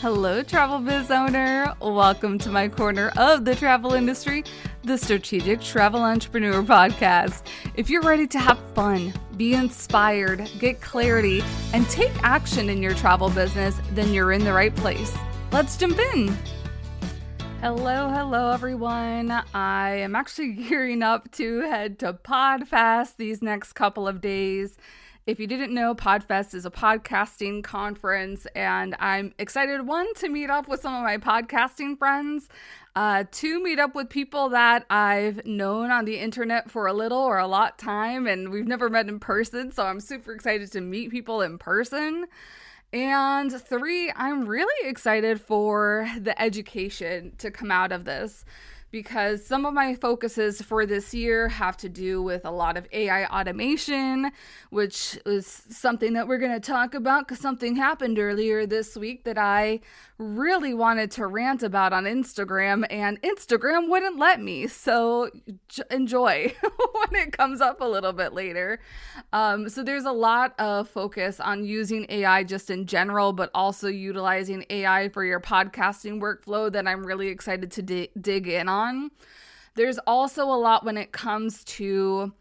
Hello, travel biz owner. Welcome to my corner of the travel industry, the Strategic Travel Entrepreneur Podcast. If you're ready to have fun, be inspired, get clarity, and take action in your travel business, then you're in the right place. Let's jump in. Hello, everyone. I am actually gearing up to head to PodFest these next couple of days. If you didn't know, PodFest is a podcasting conference, and I'm excited, one, to meet up with some of my podcasting friends, to meet up with people that I've known on the internet for a little or a lot time, and we've never met in person, so I'm super excited to meet people in person. And 3, I'm really excited for the education to come out of this, because some of my focuses for this year have to do with a lot of AI automation, which is something that we're going to talk about because something happened earlier this week that I really wanted to rant about on Instagram, and Instagram wouldn't let me. So enjoy when it comes up a little bit later. So there's a lot of focus on using AI just in general, but also utilizing AI for your podcasting workflow that I'm really excited to dig in on. There's also a lot when it comes to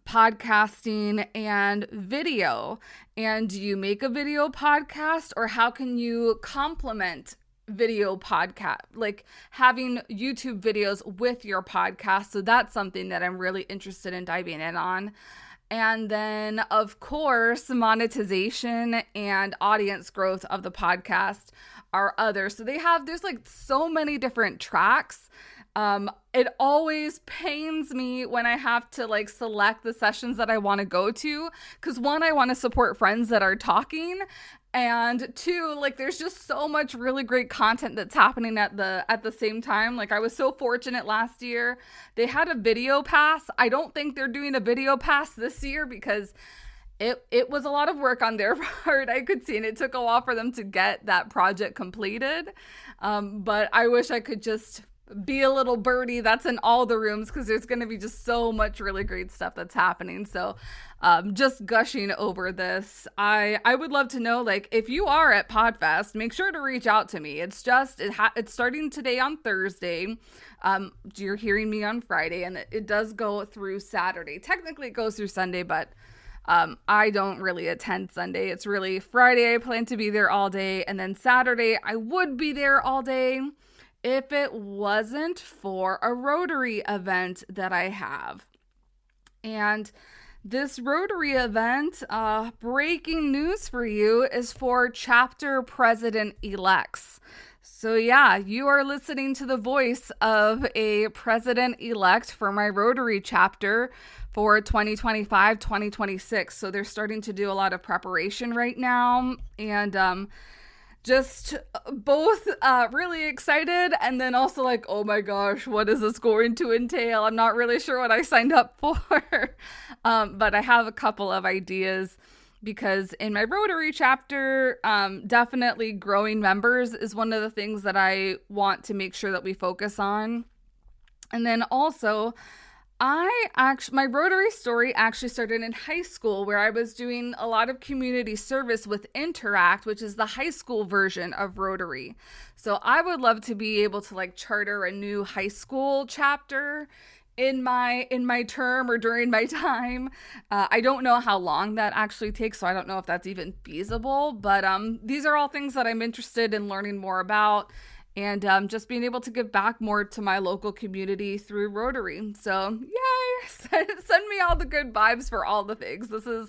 podcasting and video. And do you make a video podcast, or how can you complement video podcast, like having YouTube videos with your podcast? So that's something that I'm really interested in diving in on. And then, of course, monetization and audience growth of the podcast are others. So there's like so many different tracks. It always pains me when I have to like select the sessions that I want to go to, because 1, I want to support friends that are talking, and 2, like there's just so much really great content that's happening at the same time. Like I was so fortunate last year. They had a video pass. I don't think they're doing a video pass this year because it was a lot of work on their part, I could see, and it took a while for them to get that project completed. But I wish I could just be a little birdie that's in all the rooms, because there's going to be just so much really great stuff that's happening. So just gushing over this. I would love to know, like, if you are at PodFest, make sure to reach out to me. It's starting today on Thursday. You're hearing me on Friday, and it does go through Saturday. Technically it goes through Sunday, but I don't really attend Sunday. It's really Friday. I plan to be there all day, and then Saturday I would be there all day if it wasn't for a Rotary event that I have. And this Rotary event, breaking news for you, is for chapter president-elects. So yeah, you are listening to the voice of a president-elect for my Rotary chapter for 2025-2026. So they're starting to do a lot of preparation right now, and just both really excited, and then also like, oh my gosh, what is this going to entail? I'm not really sure what I signed up for. But I have a couple of ideas, because in my Rotary chapter, definitely growing members is one of the things that I want to make sure that we focus on. And then also, my Rotary story actually started in high school, where I was doing a lot of community service with Interact, which is the high school version of Rotary. So I would love to be able to like charter a new high school chapter in my term or during my time. I don't know how long that actually takes, so I don't know if that's even feasible, but these are all things that I'm interested in learning more about, and just being able to give back more to my local community through Rotary. So yay, send me all the good vibes for all the things. This is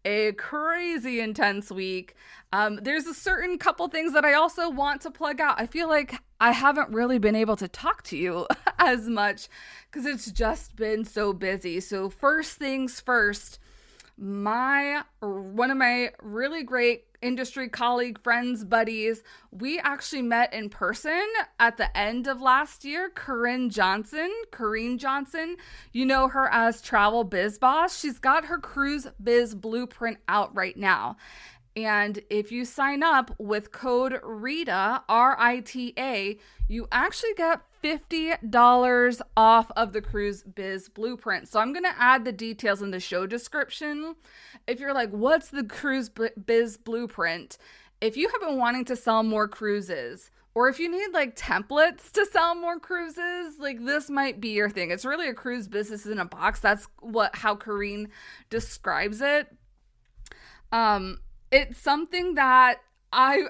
a crazy intense week. There's a certain couple things that I also want to plug out. I feel like I haven't really been able to talk to you as much because it's just been so busy. So first things first, one of my really great industry colleague, friends, buddies, we actually met in person at the end of last year. Corrine Johnson, you know her as Travel Biz Boss. She's got her Cruise Biz Blueprint out right now. And if you sign up with code RITA, R-I-T-A, you actually get $50 off of the Cruise Biz Blueprint. So I'm going to add the details in the show description. If you're like, what's the Cruise Biz Blueprint? if you have been wanting to sell more cruises, or if you need like templates to sell more cruises, like this might be your thing. It's really a cruise business in a box. That's how Kareen describes it. It's something that I'm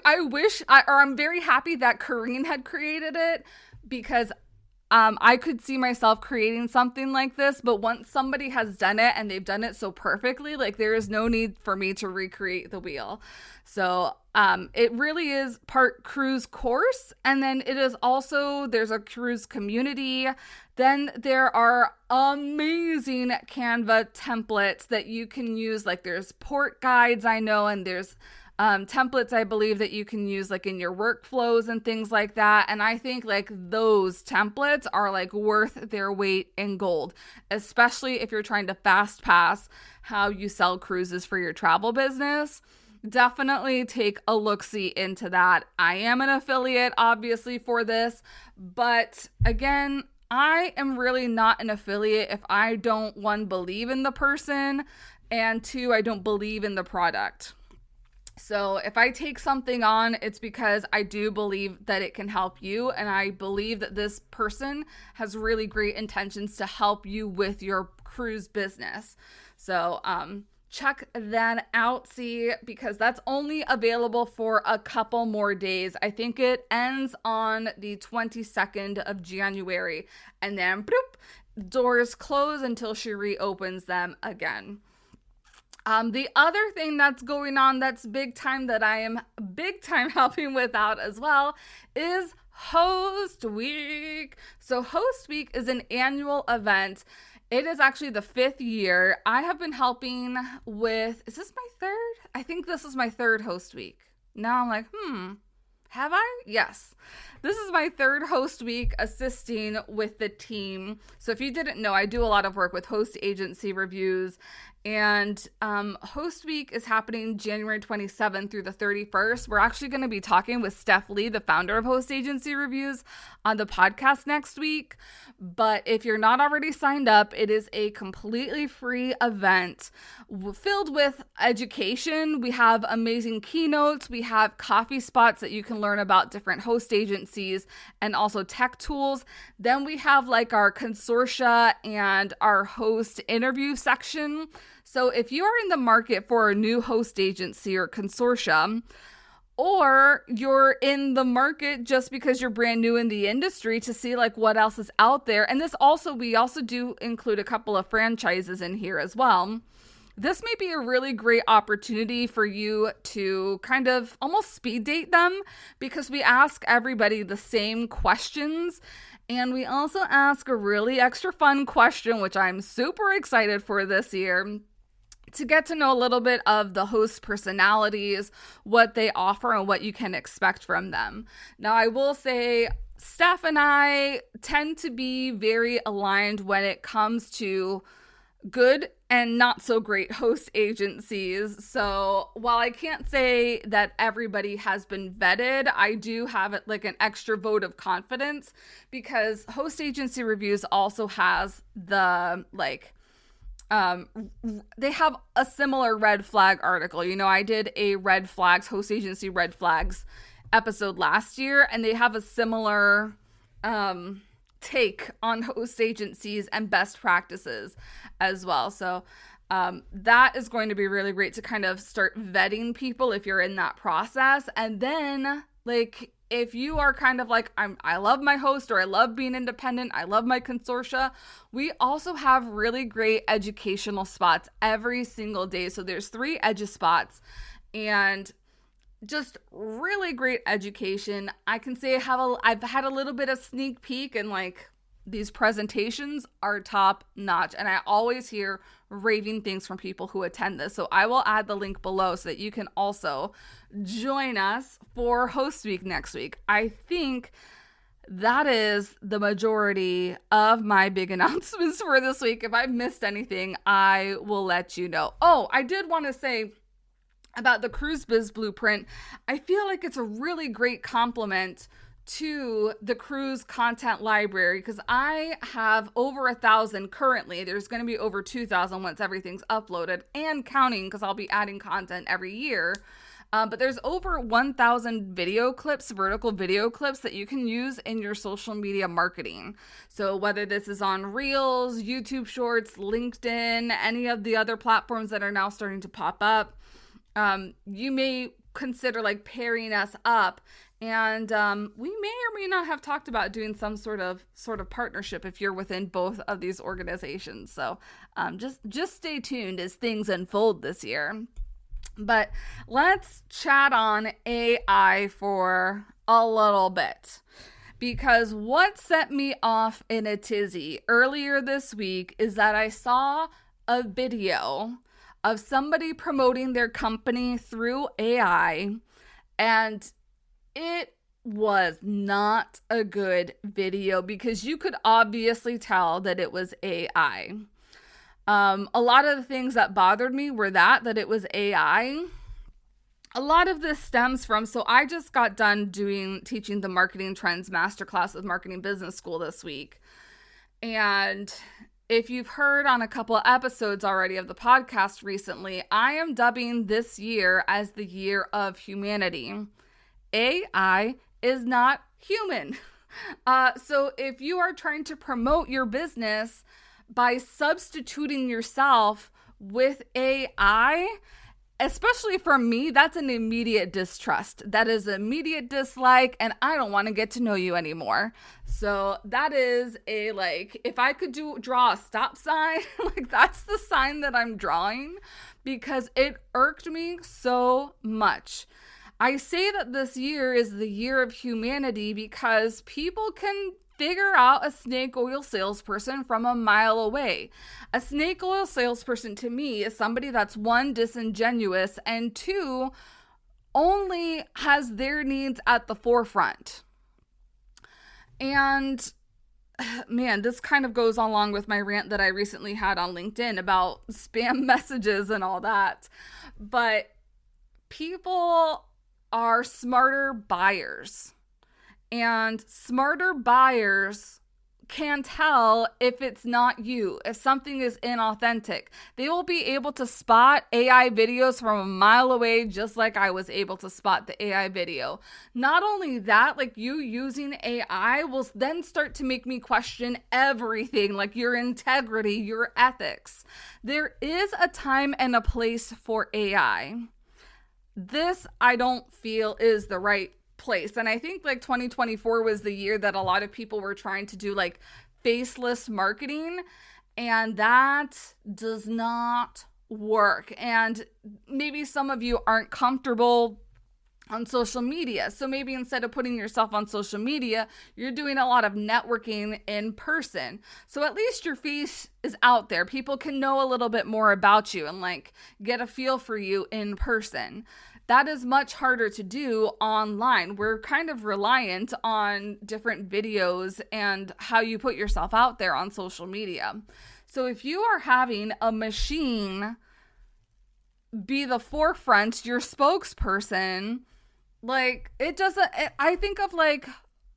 very happy that Kareen had created it, because I could see myself creating something like this, but once somebody has done it and they've done it so perfectly, like there is no need for me to recreate the wheel. So it really is part cruise course, and then it is also, there's a cruise community. Then there are amazing Canva templates that you can use. Like there's port guides, I know, and there's templates, I believe, that you can use like in your workflows and things like that. And I think like those templates are like worth their weight in gold, especially if you're trying to fast pass how you sell cruises for your travel business. Definitely take a look-see into that. I am an affiliate, obviously, for this, but again, I am really not an affiliate if I don't, one, believe in the person, and two, I don't believe in the product. So if I take something on, it's because I do believe that it can help you, and I believe that this person has really great intentions to help you with your cruise business. So check that out, see, because that's only available for a couple more days. I think it ends on the 22nd of January, and then bloop, doors close until she reopens them again. The other thing that's going on that's big time, that I am big time helping with out as well, is Host Week. So Host Week is an annual event. It is actually the 5th year. I have been helping with, is this my third? I think this is my third Host Week. Now I'm like, have I? Yes. This is my third Host Week assisting with the team. So if you didn't know, I do a lot of work with host agency reviews, and Host Week is happening January 27th through the 31st. We're actually going to be talking with Steph Lee, the founder of Host Agency Reviews, on the podcast next week. But if you're not already signed up, it is a completely free event filled with education. We have amazing keynotes. We have coffee spots that you can learn about different host agencies and also tech tools. Then we have like our consortia and our host interview section. So if you are in the market for a new host agency or consortium, or you're in the market just because you're brand new in the industry to see like what else is out there, and we also do include a couple of franchises in here as well. This may be a really great opportunity for you to kind of almost speed date them, because we ask everybody the same questions. And we also ask a really extra fun question, which I'm super excited for this year, to get to know a little bit of the host personalities, what they offer, and what you can expect from them. Now, I will say, Steph and I tend to be very aligned when it comes to good and not so great host agencies. So while I can't say that everybody has been vetted, I do have like an extra vote of confidence, because Host Agency Reviews also has the they have a similar red flag article. You know, I did a host agency red flags episode last year, and they have a similar take on host agencies and best practices as well. So that is going to be really great to kind of start vetting people if you're in that process. And then like, if you are kind of like, I love my host, or I love being independent, I love my consortia, we also have really great educational spots every single day. So there's 3 edge spots, and just really great education. I can say I've had a little bit of sneak peek, and like, these presentations are top notch, and I always hear raving things from people who attend this. So I will add the link below so that you can also join us for Host Week next week. I think that is the majority of my big announcements for this week. If I've missed anything, I will let you know. Oh, I did want to say about the Cruise Biz Blueprint. I feel like it's a really great complement to the cruise content library, because I have over 1,000 currently. There's going to be over 2,000 once everything's uploaded and counting, because I'll be adding content every year. But there's over 1,000 video clips, vertical video clips that you can use in your social media marketing. So whether this is on Reels, YouTube Shorts, LinkedIn, any of the other platforms that are now starting to pop up, you may consider like pairing us up, and we may or may not have talked about doing some sort of partnership if you're within both of these organizations. So just stay tuned as things unfold this year. But let's chat on AI for a little bit, because what set me off in a tizzy earlier this week is that I saw a video of somebody promoting their company through AI, and it was not a good video because you could obviously tell that it was AI. A lot of the things that bothered me were that it was AI. A lot of this stems from, so I just got done teaching the Marketing Trends Masterclass with Marketing Business School this week. And if you've heard on a couple of episodes already of the podcast recently, I am dubbing this year as the year of humanity. AI is not human. So if you are trying to promote your business by substituting yourself with AI, especially for me, that's an immediate distrust. That is immediate dislike, and I don't want to get to know you anymore. So that is if I could draw a stop sign, that's the sign that I'm drawing, because it irked me so much. I say that this year is the year of humanity because people can figure out a snake oil salesperson from a mile away. A snake oil salesperson to me is somebody that's, one, disingenuous, and two, only has their needs at the forefront. And man, this kind of goes along with my rant that I recently had on LinkedIn about spam messages and all that. But people are smarter buyers. And smarter buyers can tell if it's not you, if something is inauthentic. They will be able to spot AI videos from a mile away, just like I was able to spot the AI video. Not only that, you using AI will then start to make me question everything, like your integrity, your ethics. There is a time and a place for AI. This, I don't feel, is the right place. And I think 2024 was the year that a lot of people were trying to do faceless marketing, and that does not work. And maybe some of you aren't comfortable on social media. So maybe instead of putting yourself on social media, you're doing a lot of networking in person. So at least your face is out there. People can know a little bit more about you and get a feel for you in person. That is much harder to do online. We're kind of reliant on different videos and how you put yourself out there on social media. So if you are having a machine be the forefront, your spokesperson, I think of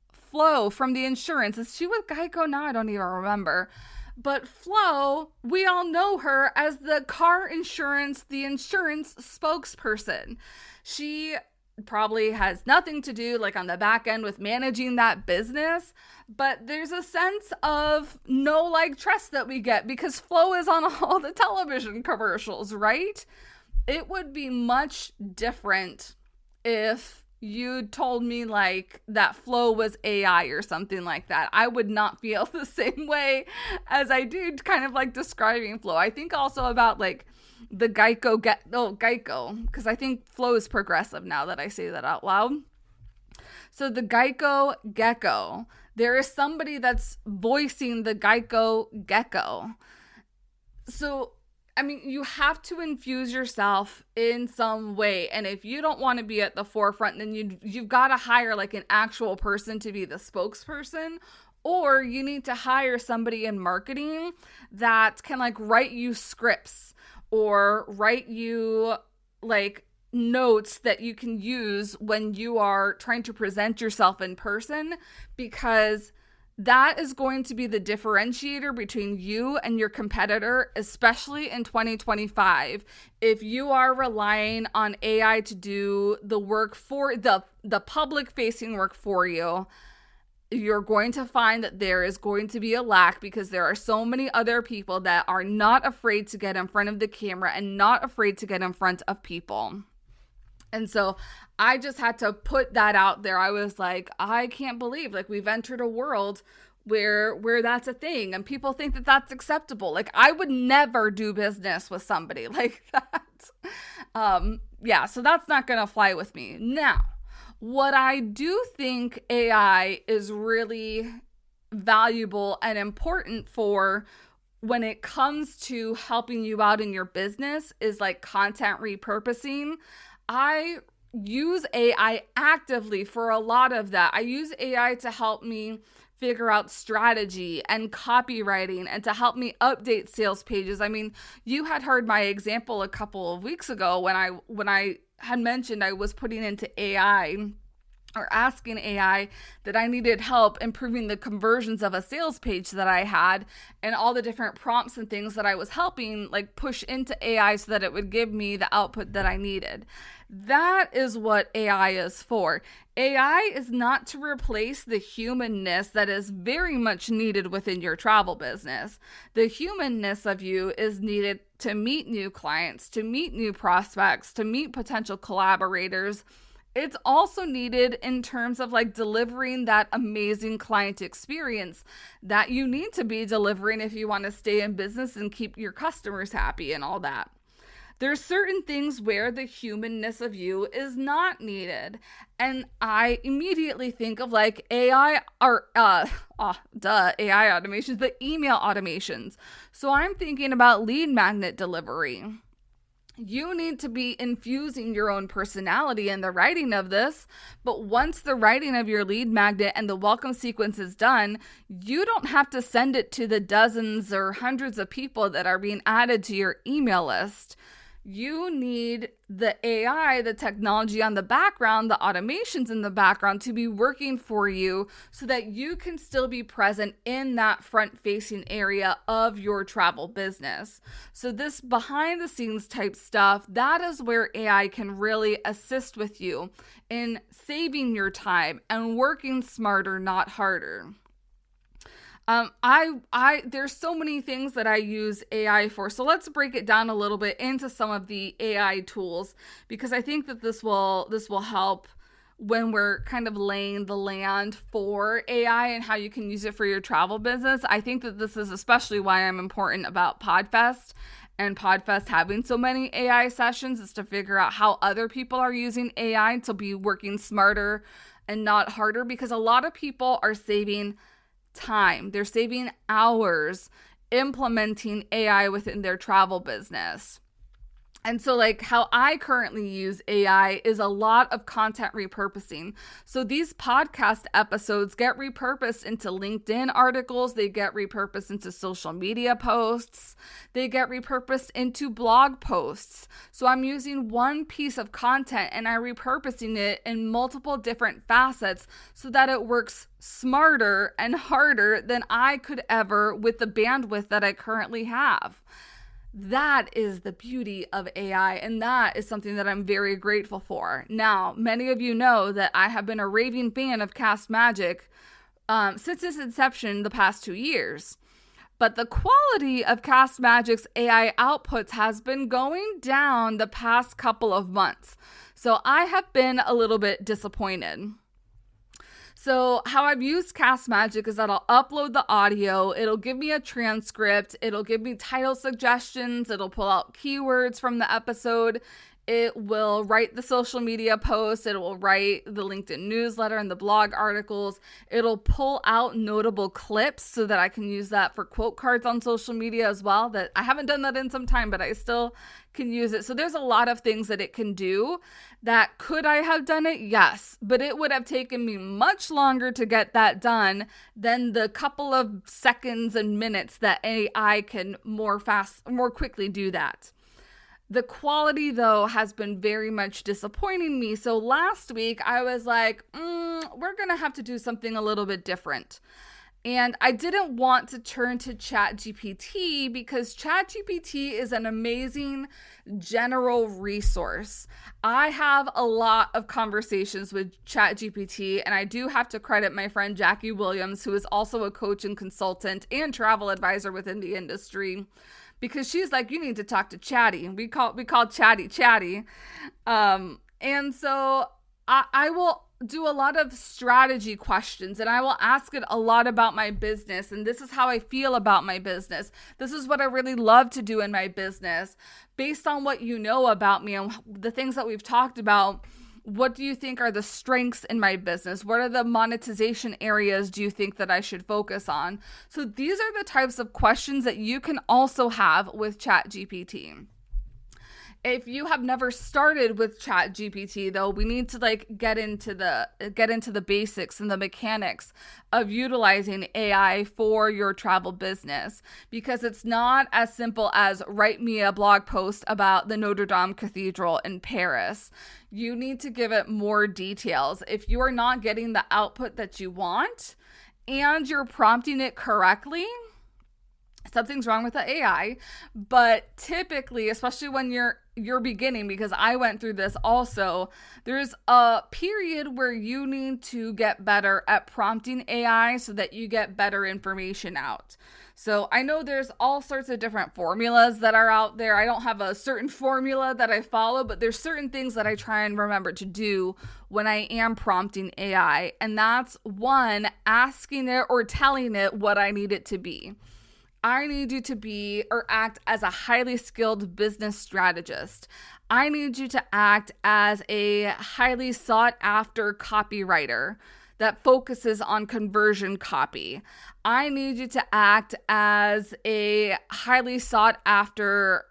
Flo from the insurance. Is she with Geico now? I don't even remember. But Flo, we all know her as the car insurance, the insurance spokesperson. She probably has nothing to do on the back end with managing that business, but there's a sense of trust that we get because Flo is on all the television commercials, right? It would be much different if you told me that Flo was AI or something like that. I would not feel the same way as I do kind of describing Flo. I think also about the Geico, because I think Flo is progressive now that I say that out loud. So the Geico Gecko, there is somebody that's voicing the Geico Gecko. So you have to infuse yourself in some way. And if you don't want to be at the forefront, then you've got to hire an actual person to be the spokesperson, or you need to hire somebody in marketing that can write you scripts or write you notes that you can use when you are trying to present yourself in person, because That is going to be the differentiator between you and your competitor, especially in 2025. If you are relying on AI to do the work for the public facing work for you, you're going to find that there is going to be a lack because there are so many other people that are not afraid to get in front of the camera and not afraid to get in front of people. And so I just had to put that out there. I was like, I can't believe like we've entered a world where that's a thing and people think that that's acceptable. Like I would never do business with somebody like that. Yeah, so that's not going to fly with me. Now, what I do think AI is really valuable and important for when it comes to helping you out in your business is like content repurposing. I use AI actively for a lot of that. I use AI to help me figure out strategy and copywriting and to help me update sales pages. I mean, you had heard my example a couple of weeks ago when I had mentioned I was putting into AI or asking AI that I needed help improving the conversions of a sales page that I had and all the different prompts and things that I was helping like push into AI so that it would give me the output that I needed. That is what AI is for. AI is not to replace the humanness that is very much needed within your travel business. The humanness of you is needed to meet new clients, to meet new prospects, to meet potential collaborators. It's also needed in terms of like delivering that amazing client experience that you need to be delivering if you want to stay in business and keep your customers happy and all that. There's certain things where the humanness of you is not needed. And I immediately think of like AI or AI automations, but email automations. So I'm thinking about lead magnet delivery. You need to be infusing your own personality in the writing of this, but once the writing of your lead magnet and the welcome sequence is done, you don't have to send it to the dozens or hundreds of people that are being added to your email list. You need the AI, the technology on the background, the automations in the background to be working for you so that you can still be present in that front-facing area of your travel business. So this behind-the-scenes type stuff, that is where AI can really assist with you in saving your time and working smarter, not harder. There's so many things that I use AI for. So let's break it down a little bit into some of the AI tools, because I think that this will help when we're kind of laying the land for AI and how you can use it for your travel business. I think that this is especially why I'm important about PodFest and PodFest having so many AI sessions, is to figure out how other people are using AI to be working smarter and not harder, because a lot of people are saving time. They're saving hours implementing AI within their travel business. And so like how I currently use AI is a lot of content repurposing. So these podcast episodes get repurposed into LinkedIn articles. They get repurposed into social media posts. They get repurposed into blog posts. So I'm using one piece of content and I'm repurposing it in multiple different facets so that it works smarter and harder than I could ever with the bandwidth that I currently have. That is the beauty of AI, and that is something that I'm very grateful for. Now, many of you know that I have been a raving fan of Cast Magic since its inception the past 2 years. But the quality of Cast Magic's AI outputs has been going down the past couple of months. So I have been a little bit disappointed. So how I've used Cast Magic is that I'll upload the audio, it'll give me a transcript, it'll give me title suggestions, it'll pull out keywords from the episode, it will write the social media posts, it will write the LinkedIn newsletter and the blog articles, it'll pull out notable clips so that I can use that for quote cards on social media as well. That I haven't done that in some time, but I still can use it. So there's a lot of things that it can do. That could I have done it? Yes, but it would have taken me much longer to get that done than the couple of seconds and minutes that AI can more quickly do that. The quality, though, has been very much disappointing me. So last week, I was like, we're going to have to do something a little bit different. And I didn't want to turn to ChatGPT because ChatGPT is an amazing general resource. I have a lot of conversations with ChatGPT, and I do have to credit my friend Jackie Williams, who is also a coach and consultant and travel advisor within the industry, because she's like, you need to talk to Chatty. We call Chatty. And so I will do a lot of strategy questions, and I will ask it a lot about my business, and this is how I feel about my business. This is what I really love to do in my business. Based on what you know about me and the things that we've talked about, what do you think are the strengths in my business? What are the monetization areas do you think that I should focus on? So these are the types of questions that you can also have with ChatGPT. If you have never started with ChatGPT, though, we need to get into the basics and the mechanics of utilizing AI for your travel business, because it's not as simple as write me a blog post about the Notre Dame Cathedral in Paris. You need to give it more details. If you are not getting the output that you want and you're prompting it correctly, something's wrong with the AI. But typically, especially when you're beginning, because I went through this also, there's a period where you need to get better at prompting AI so that you get better information out. So I know there's all sorts of different formulas that are out there. I don't have a certain formula that I follow, but there's certain things that I try and remember to do when I am prompting AI. And that's one, asking it or telling it what I need it to be. I need you to be or act as a highly skilled business strategist. I need you to act as a highly sought after copywriter that focuses on conversion copy. I need you to act as a highly sought after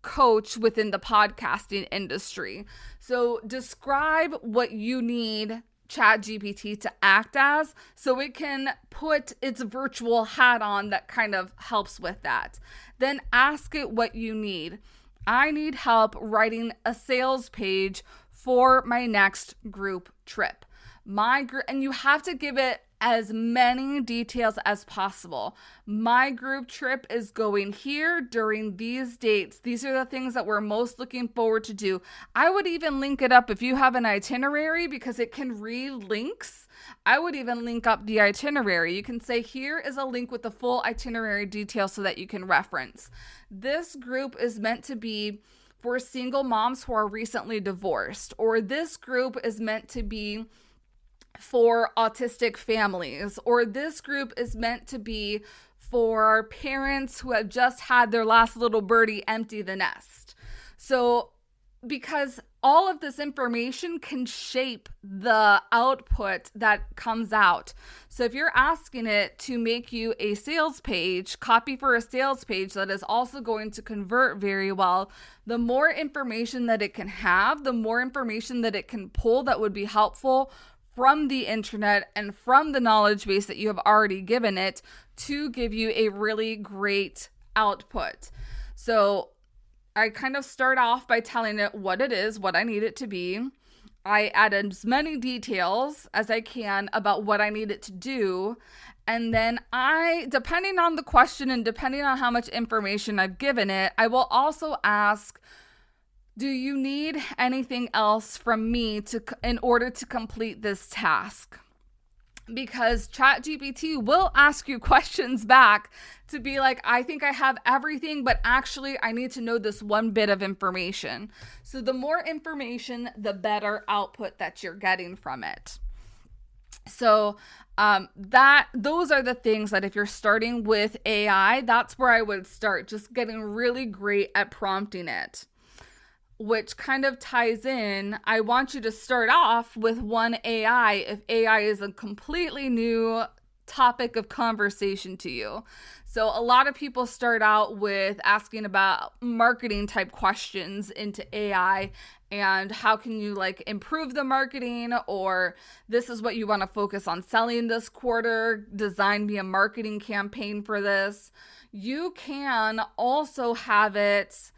coach within the podcasting industry. So describe what you need ChatGPT to act as, so it can put its virtual hat on that kind of helps with that. Then ask it what you need. I need help writing a sales page for my next group trip. And you have to give it as many details as possible. My group trip is going here during these dates. These are the things that we're most looking forward to do. I would even link it up if you have an itinerary, because it can read links. I would even link up the itinerary. You can say, here is a link with the full itinerary details so that you can reference. This group is meant to be for single moms who are recently divorced, or this group is meant to be for autistic families, or this group is meant to be for parents who have just had their last little birdie empty the nest. So, because all of this information can shape the output that comes out. So if you're asking it to make you a sales page, copy for a sales page that is also going to convert very well, the more information that it can have, the more information that it can pull that would be helpful from the internet and from the knowledge base that you have already given it to give you a really great output. So I kind of start off by telling it what it is, what I need it to be. I add as many details as I can about what I need it to do. And then depending on the question and depending on how much information I've given it, I will also ask, do you need anything else from me in order to complete this task? Because ChatGPT will ask you questions back to be like, I think I have everything, but actually I need to know this one bit of information. So the more information, the better output that you're getting from it. So those are the things that if you're starting with AI, that's where I would start, just getting really great at prompting it. Which kind of ties in, I want you to start off with one AI if AI is a completely new topic of conversation to you. So a lot of people start out with asking about marketing type questions into AI and how can you improve the marketing, or this is what you want to focus on selling this quarter, design me a marketing campaign for this. You can also have it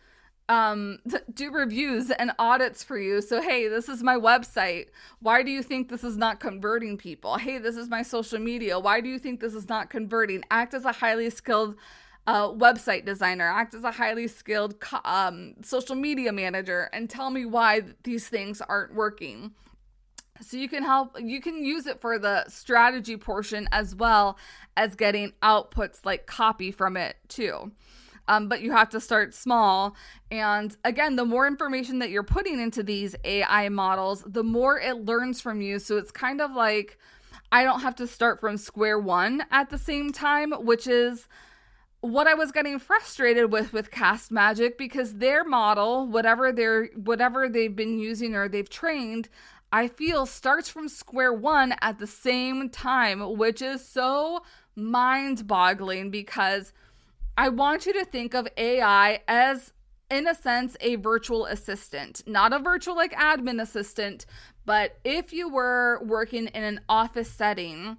do reviews and audits for you. So, hey, this is my website. Why do you think this is not converting people? Hey, this is my social media. Why do you think this is not converting? Act as a highly skilled website designer, act as a highly skilled social media manager, and tell me why these things aren't working. So you can use it for the strategy portion as well as getting outputs like copy from it too. But you have to start small. And again, the more information that you're putting into these AI models, the more it learns from you. So it's kind of like I don't have to start from square one at the same time, which is what I was getting frustrated with Cast Magic, because their model, whatever they've been using or they've trained, I feel starts from square one at the same time, which is so mind-boggling, because I want you to think of AI as, in a sense, a virtual assistant. Not a virtual like admin assistant, but if you were working in an office setting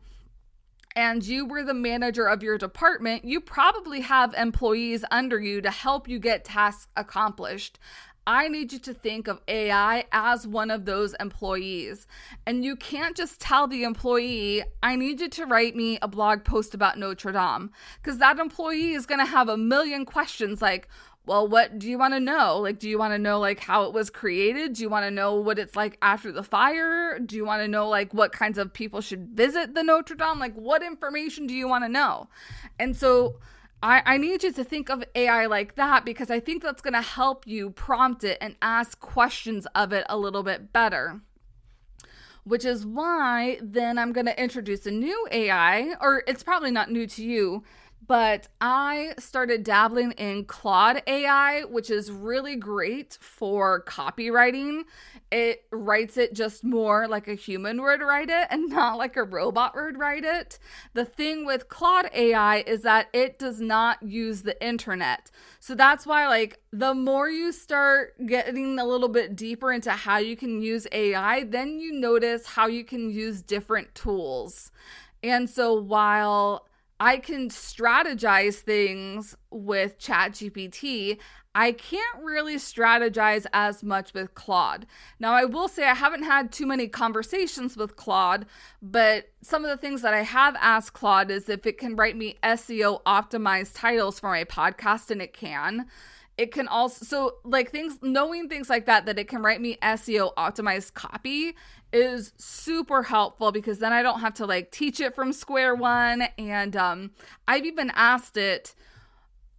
and you were the manager of your department, you probably have employees under you to help you get tasks accomplished. I need you to think of AI as one of those employees. And you can't just tell the employee, I need you to write me a blog post about Notre Dame. Because that employee is going to have a million questions like, well, what do you want to know? Like, do you want to know like how it was created? Do you want to know what it's like after the fire? Do you want to know like what kinds of people should visit the Notre Dame? Like, what information do you want to know? And so I need you to think of AI like that, because I think that's going to help you prompt it and ask questions of it a little bit better. Which is why then I'm going to introduce a new AI, or it's probably not new to you, but I started dabbling in Claude AI, which is really great for copywriting. It writes it just more like a human would write it and not like a robot would write it. The thing with Claude AI is that it does not use the internet. So that's why, like, the more you start getting a little bit deeper into how you can use AI, then you notice how you can use different tools. And so while I can strategize things with ChatGPT, I can't really strategize as much with Claude. Now, I will say I haven't had too many conversations with Claude, but some of the things that I have asked Claude is if it can write me SEO optimized titles for my podcast, and it can. It can also, so like knowing things like that it can write me SEO optimized copy is super helpful, because then I don't have to like teach it from square one. And I've even asked it,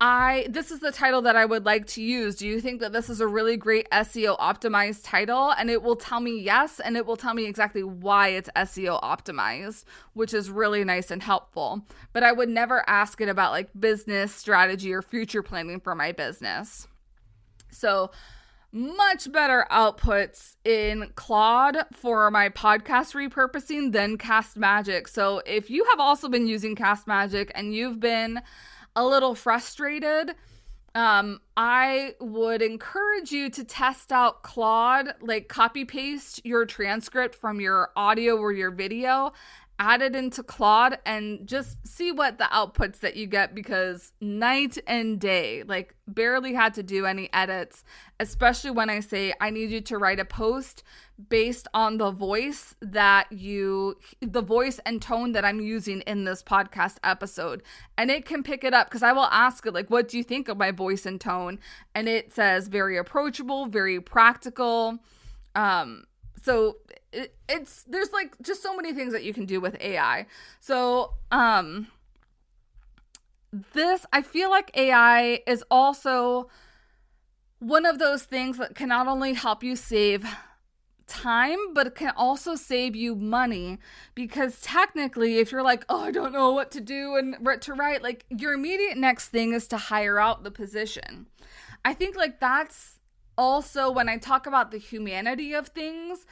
this is the title that I would like to use. Do you think that this is a really great SEO optimized title? And it will tell me yes, and it will tell me exactly why it's SEO optimized, which is really nice and helpful. But I would never ask it about like business strategy or future planning for my business. So much better outputs in Claude for my podcast repurposing than Cast Magic. So if you have also been using Cast Magic and you've been a little frustrated, I would encourage you to test out Claude, like copy paste your transcript from your audio or your video, add it into Claude, and just see what the outputs that you get, because night and day, like barely had to do any edits, especially when I say I need you to write a post based on the voice and tone that I'm using in this podcast episode. And it can pick it up, because I will ask it, like, what do you think of my voice and tone? And it says very approachable, very practical. So there's like just so many things that you can do with AI. So, I feel like AI is also one of those things that can not only help you save time, but it can also save you money, because technically if you're like, oh, I don't know what to do and what to write, like your immediate next thing is to hire out the position. I think like that's also when I talk about the humanity of things,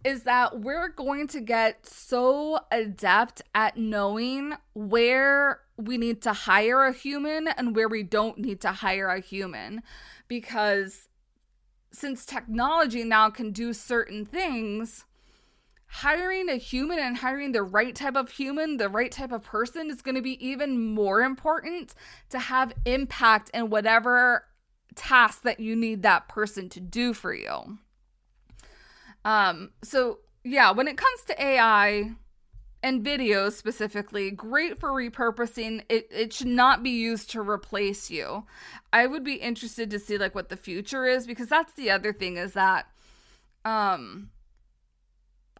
is that we're going to get so adept at knowing where we need to hire a human and where we don't need to hire a human, because since technology now can do certain things, hiring a human and hiring the right type of human, the right type of person, is going to be even more important to have impact in whatever task that you need that person to do for you. So yeah, when it comes to AI and videos specifically, great for repurposing. It should not be used to replace you. I would be interested to see like what the future is, because that's the other thing is that I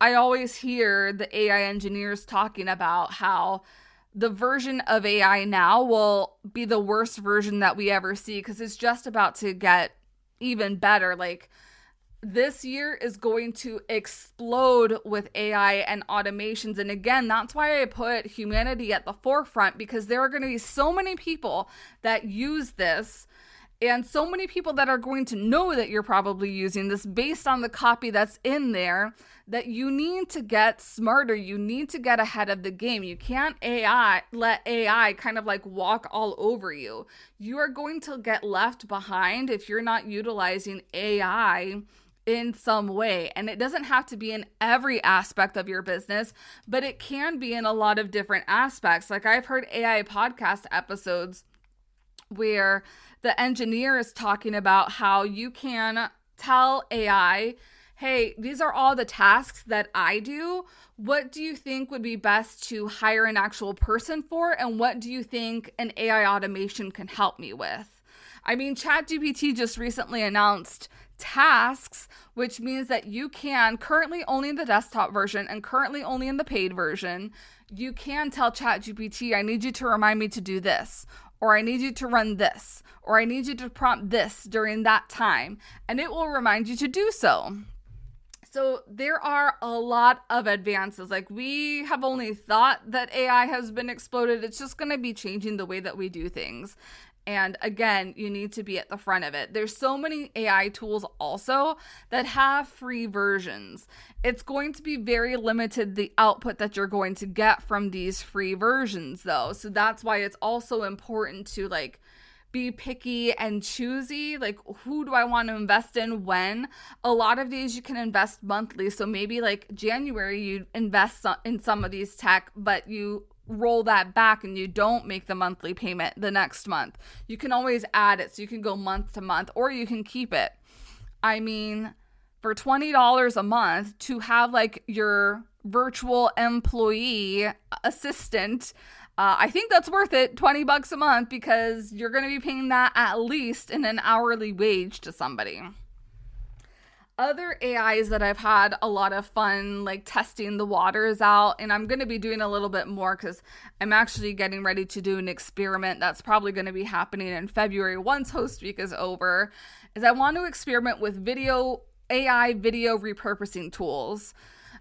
always hear the AI engineers talking about how the version of AI now will be the worst version that we ever see, because it's just about to get even better. Like, this year is going to explode with AI and automations. And again, that's why I put humanity at the forefront, because there are going to be so many people that use this, and so many people that are going to know that you're probably using this based on the copy that's in there, that you need to get smarter. You need to get ahead of the game. You can't let AI kind of like walk all over you. You are going to get left behind if you're not utilizing AI in some way. And it doesn't have to be in every aspect of your business, but it can be in a lot of different aspects. Like, I've heard AI podcast episodes where the engineer is talking about how you can tell AI, hey, these are all the tasks that I do. What do you think would be best to hire an actual person for? And what do you think an AI automation can help me with? I mean, ChatGPT just recently announced tasks, which means that you can, currently only in the desktop version and currently only in the paid version, you can tell ChatGPT, I need you to remind me to do this, or I need you to run this, or I need you to prompt this during that time, and it will remind you to do so. So there are a lot of advances. Like, we have only thought that AI has been exploded. It's just going to be changing the way that we do things. And again, you need to be at the front of it. There's so many AI tools also that have free versions. It's going to be very limited, the output that you're going to get from these free versions though. So that's why it's also important to like be picky and choosy. Like, who do I want to invest in when? A lot of these you can invest monthly. So maybe like January you invest in some of these tech, but you roll that back and you don't make the monthly payment the next month. You can always add it, so you can go month to month, or you can keep it. I mean, for $20 a month to have like your virtual employee assistant, I think that's worth it. $20 a month, because you're going to be paying that at least in an hourly wage to somebody. Other AIs that I've had a lot of fun like testing the waters out, and I'm going to be doing a little bit more because I'm actually getting ready to do an experiment that's probably going to be happening in February once Host Week is over, is I want to experiment with AI video repurposing tools.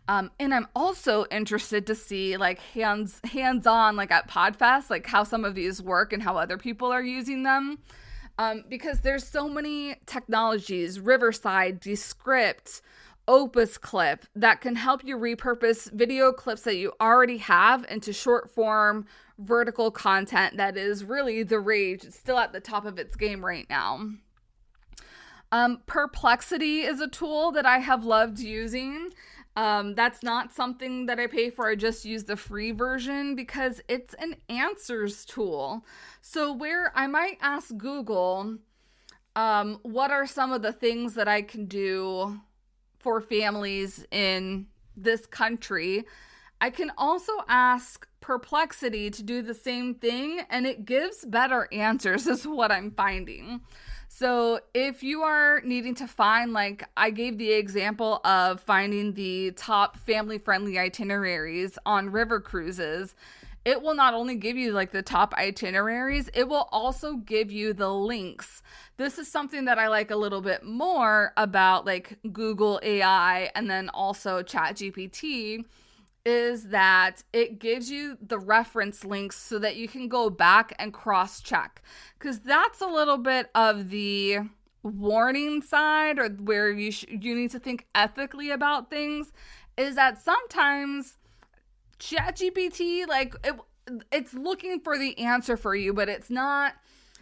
And I'm also interested to see like hands-on like at PodFest, like how some of these work and how other people are using them. Because there's so many technologies, Riverside, Descript, Opus Clip, that can help you repurpose video clips that you already have into short form vertical content that is really the rage. It's still at the top of its game right now. Perplexity is a tool that I have loved using. That's not something that I pay for. I just use the free version because it's an answers tool. So where I might ask Google, what are some of the things that I can do for families in this country? I can also ask Perplexity to do the same thing, and it gives better answers is what I'm finding. So if you are needing to find, like I gave the example of finding the top family-friendly itineraries on river cruises, it will not only give you like the top itineraries, it will also give you the links. This is something that I like a little bit more about like Google AI and then also ChatGPT, is that it gives you the reference links so that you can go back and cross-check. Because that's a little bit of the warning side, or where you need to think ethically about things, is that sometimes ChatGPT, like it's looking for the answer for you, but it's not.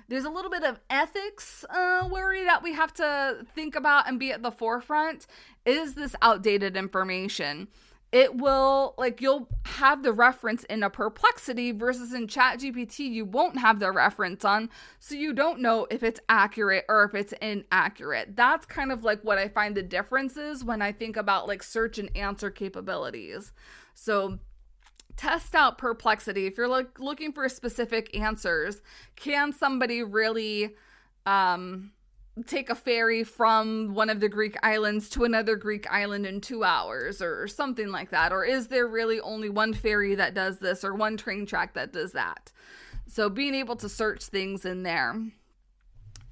There's a little bit of ethics worry that we have to think about and be at the forefront. Is this outdated information? it will, like, you'll have the reference in a Perplexity versus in ChatGPT, you won't have the reference on, so you don't know if it's accurate or if it's inaccurate. That's kind of like what I find the difference is when I think about like search and answer capabilities. So test out Perplexity. If you're like looking for specific answers, can somebody really take a ferry from one of the Greek islands to another Greek island in 2 hours or something like that? Or is there really only one ferry that does this or one train track that does that? So being able to search things in there.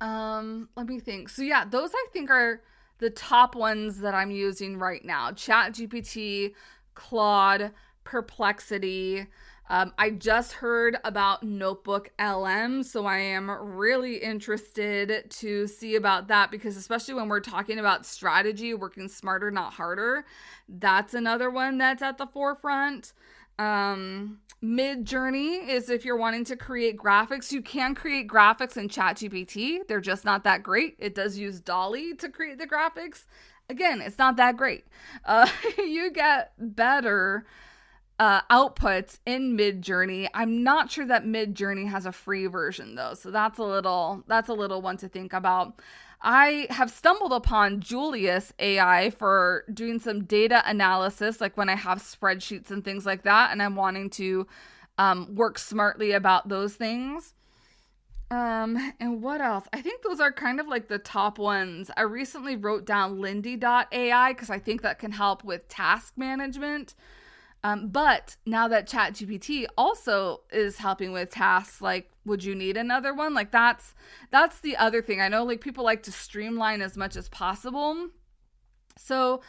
Let me think. So yeah, those I think are the top ones that I'm using right now. ChatGPT, Claude, Perplexity. I just heard about Notebook LM, so I am really interested to see about that, because especially when we're talking about strategy, working smarter, not harder, that's another one that's at the forefront. Midjourney is if you're wanting to create graphics. You can create graphics in ChatGPT. They're just not that great. It does use Dolly to create the graphics. Again, it's not that great. You get better outputs in Midjourney. I'm not sure that Midjourney has a free version though, so that's a little one to think about. I have stumbled upon Julius AI for doing some data analysis, like when I have spreadsheets and things like that, and I'm wanting to work smartly about those things. And what else? I think those are kind of like the top ones. I recently wrote down Lindy.ai because I think that can help with task management. But now that ChatGPT also is helping with tasks, like, would you need another one? Like, that's the other thing. I know, like, people like to streamline as much as possible. So,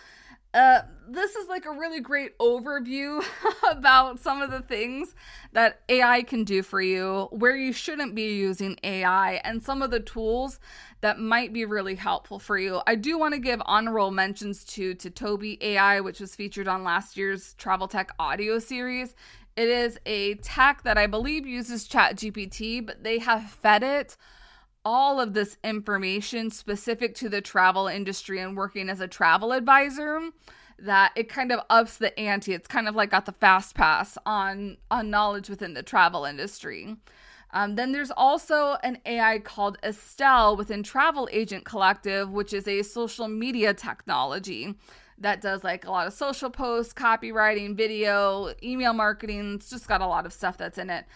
this is like a really great overview about some of the things that AI can do for you, where you shouldn't be using AI, and some of the tools that might be really helpful for you. I do want to give honorable mentions to Toby AI, which was featured on last year's Travel Tech audio series. It is a tech that I believe uses ChatGPT, but they have fed it all of this information specific to the travel industry and working as a travel advisor, that it kind of ups the ante. It's kind of like got the fast pass on knowledge within the travel industry. Then there's also an AI called Estelle within Travel Agent Collective, which is a social media technology that does like a lot of social posts, copywriting, video, email marketing. It's just got a lot of stuff that's in it.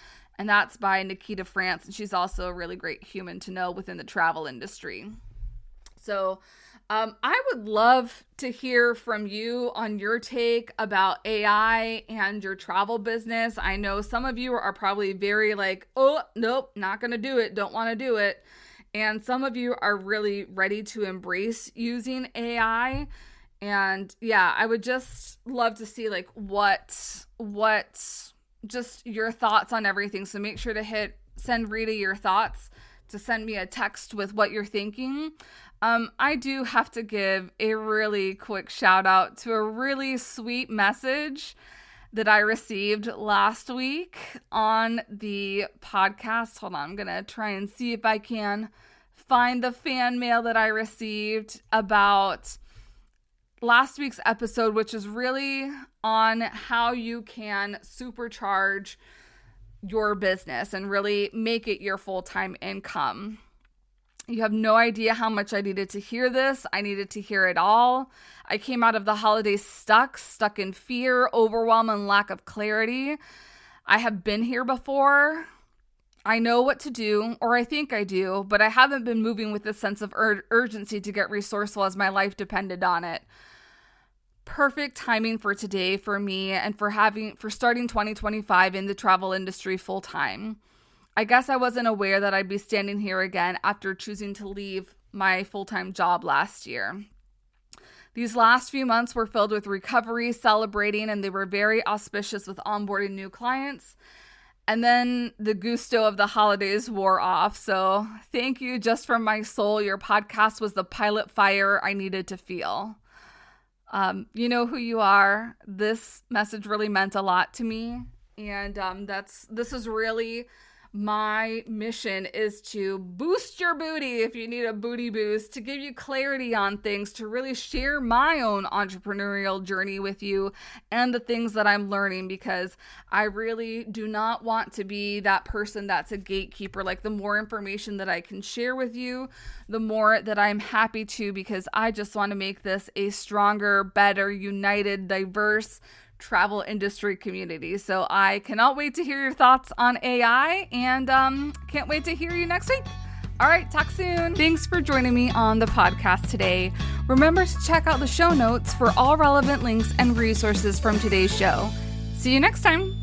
And that's by Nikita France. And she's also a really great human to know within the travel industry. So I would love to hear from you on your take about AI and your travel business. I know some of you are probably very like, oh, nope, not going to do it. Don't want to do it. And some of you are really ready to embrace using AI. And yeah, I would just love to see like what just your thoughts on everything. So make sure to hit send Rita your thoughts, to send me a text with what you're thinking. I do have to give a really quick shout out to a really sweet message that I received last week on the podcast. Hold on, I'm going to try and see if I can find the fan mail that I received about last week's episode, which is really on how you can supercharge your business and really make it your full-time income. You have no idea how much I needed to hear this. I needed to hear it all. I came out of the holidays stuck in fear, overwhelm, and lack of clarity. I have been here before. I know what to do, or I think I do, but I haven't been moving with this sense of urgency to get resourceful as my life depended on it. Perfect timing for today for me and for starting 2025 in the travel industry full time. I guess I wasn't aware that I'd be standing here again after choosing to leave my full-time job last year. These last few months were filled with recovery, celebrating, and they were very auspicious with onboarding new clients. And then the gusto of the holidays wore off. So thank you just from my soul. Your podcast was the pilot fire I needed to feel. You know who you are. This message really meant a lot to me. And this is really My mission is to boost your booty if you need a booty boost, to give you clarity on things, to really share my own entrepreneurial journey with you and the things that I'm learning, because I really do not want to be that person that's a gatekeeper. Like, the more information that I can share with you, the more that I'm happy to, because I just want to make this a stronger, better, united, diverse travel industry community. So I cannot wait to hear your thoughts on AI, and can't wait to hear you next week. All right, talk soon. Thanks for joining me on the podcast today. Remember to check out the show notes for all relevant links and resources from today's show. See you next time.